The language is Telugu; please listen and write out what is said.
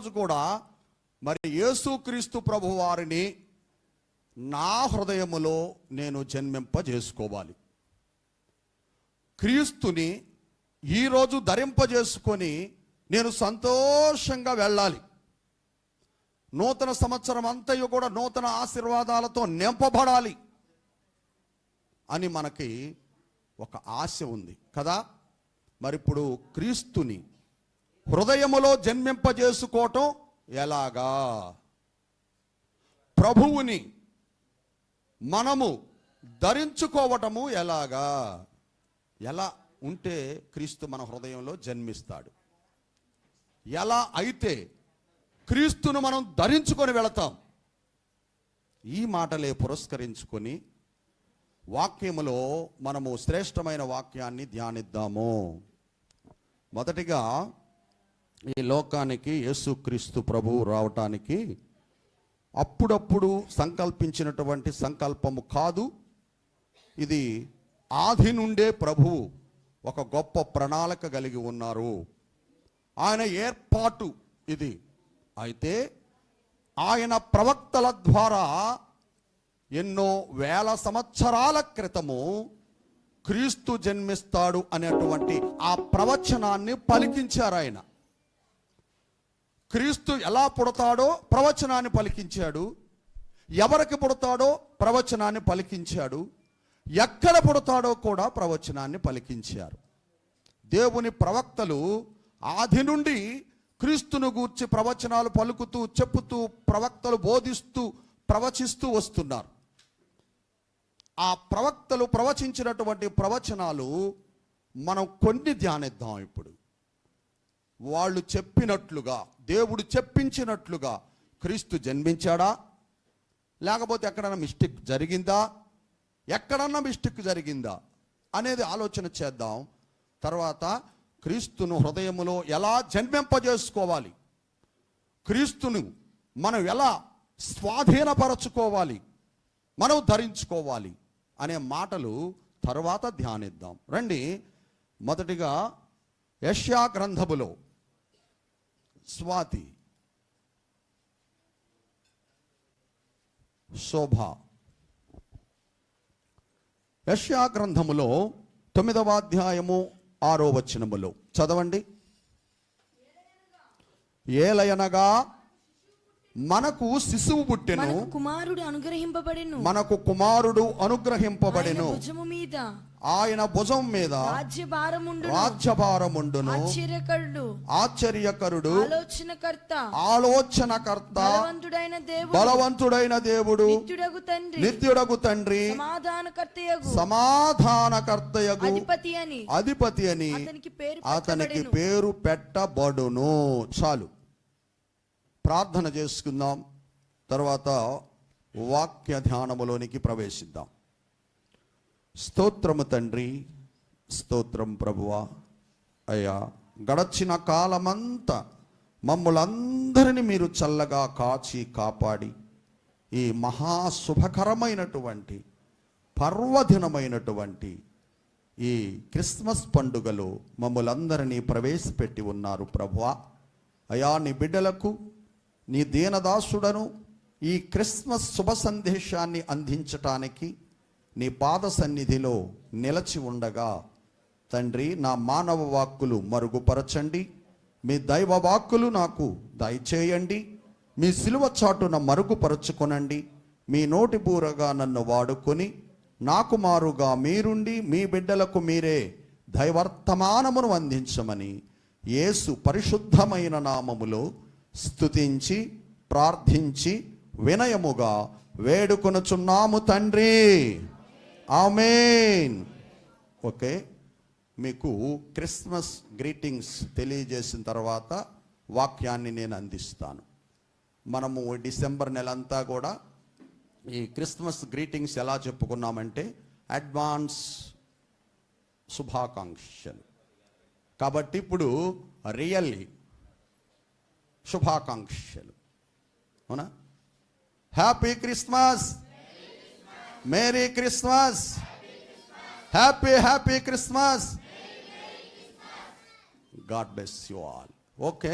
ఈరోజు కూడా మరి యేసుక్రీస్తు ప్రభు వారిని నా హృదయములో నేను జన్మింపజేసుకోవాలి. క్రీస్తుని ఈరోజు ధరింపజేసుకొని నేను సంతోషంగా వెళ్ళాలి. నూతన సంవత్సరం అంతయు కూడా నూతన ఆశీర్వాదాలతో నింపబడాలి అని మనకి ఒక ఆశ ఉంది కదా. మరి ఇప్పుడు క్రీస్తుని హృదయములో జన్మింపజేసుకోవటం ఎలాగా? ప్రభువుని మనము ధరించుకోవటము ఎలాగా? ఎలా ఉంటే క్రీస్తు మన హృదయంలో జన్మిస్తాడు? ఎలా అయితే క్రీస్తును మనం ధరించుకొని వెళతాం? ఈ మాటలే పురస్కరించుకొని వాక్యములో మనము శ్రేష్టమైన వాక్యాన్ని ధ్యానిద్దాము. మొదటిగా, ఈ లోకానికి యేసుక్రీస్తు ప్రభువు రావటానికి అప్పుడప్పుడు సంకల్పించినటువంటి సంకల్పము కాదు. ఇది ఆది నుండే ప్రభువు ఒక గొప్ప ప్రణాళిక కలిగి ఉన్నారు. ఆయన ఏర్పాటు ఇది. అయితే ఆయన ప్రవక్తల ద్వారా ఎన్నో వేల సంవత్సరాల క్రితము క్రీస్తు జన్మిస్తాడు అనేటువంటి ఆ ప్రవచనాన్ని పలికించారు. ఆయన క్రీస్తు ఎలా పుడతాడో ప్రవచనాన్ని పలికించాడు. ఎవరికి పుడతాడో ప్రవచనాన్ని పలికించాడు. ఎక్కడ పుడతాడో కూడా ప్రవచనాన్ని పలికించారు. దేవుని ప్రవక్తలు ఆది నుండి క్రీస్తును గూర్చి ప్రవచనాలు పలుకుతూ చెప్పుతూ ప్రవక్తలు బోధిస్తూ ప్రవచిస్తూ వస్తున్నారు. ఆ ప్రవక్తలు ప్రవచించినటువంటి ప్రవచనాలు మనం కొన్ని ధ్యానిద్దాం. ఇప్పుడు వాళ్ళు చెప్పినట్లుగా, దేవుడు చెప్పించినట్లుగా క్రీస్తు జన్మించాడా, లేకపోతే ఎక్కడన్నా మిస్టేక్ జరిగిందా? ఎక్కడన్నా మిస్టేక్ జరిగిందా అనేది ఆలోచన చేద్దాం. తర్వాత క్రీస్తును హృదయములో ఎలా జన్మింపజేసుకోవాలి, క్రీస్తును మనం ఎలా స్వాధీనపరచుకోవాలి, మనం ధరించుకోవాలి అనే మాటలు తర్వాత ధ్యానిద్దాం. రండి, మొదటిగా యెషయా గ్రంథములో స్వాతి శోభ యెషయా గ్రంథములో 9వ అధ్యాయము 6వ వచనములో చదవండి. ఏలయనగా మనకు శిశువు పుట్టెను, మనకు కుమారుడు అనుగ్రహింపబడెను, ఆయన భుజం మీద రాజ్యభారముండును, ఆశ్చర్యకరుడు, ఆలోచనకర్త, బలవంతుడైన దేవుడు, నిత్యుడగు తండ్రి, సమాధానకర్తయగు అధిపతి అని అతనికి పేరు పెట్టబడును. చాలు, ప్రార్థన చేసుకుందాం. తర్వాత వాక్య ధ్యానములోనికి ప్రవేశిద్దాం. స్తోత్రము తండ్రి, స్తోత్రం ప్రభువా. అయ్యా, గడచిన కాలమంతా మమ్ములందరినీ మీరు చల్లగా కాచి కాపాడి ఈ మహాశుభకరమైనటువంటి పర్వదినమైనటువంటి ఈ క్రిస్మస్ పండుగలో మమ్ములందరినీ ప్రవేశపెట్టి ఉన్నారు ప్రభువా. అయ్యా, నీ బిడ్డలకు, నీ దీనదాసుడను ఈ క్రిస్మస్ శుభ సందేశాన్ని అందించటానికి నీ పాద సన్నిధిలో నిలచి ఉండగా తండ్రి, నా మానవ వాక్కులు మరుగుపరచండి, మీ దైవ వాక్కులు నాకు దయచేయండి, మీ సిలువ చాటున మరుగుపరచుకొనండి. మీ నోటి బూరగా నన్ను వాడుకొని నాకు మారుగా మీరుండి మీ బిడ్డలకు మీరే దైవర్తమానమును అందించమని యేసు పరిశుద్ధమైన నామములో స్తుతించి ప్రార్థించి వినయముగా వేడుకొనుచున్నాము తండ్రి, ఆమేన్. ఓకే, మీకు క్రిస్మస్ గ్రీటింగ్స్ తెలియజేసిన తర్వాత వాక్యాన్ని నేను అందిస్తాను. మనము డిసెంబర్ నెలంతా కూడా ఈ క్రిస్మస్ గ్రీటింగ్స్ ఎలా చెప్పుకున్నామంటే అడ్వాన్స్ శుభాకాంక్షలు. కాబట్టి ఇప్పుడు రియల్లీ శుభాకాంక్షలు, అవునా? Happy Christmas, merry Christmas, happy Christmas. God bless you all. Okay.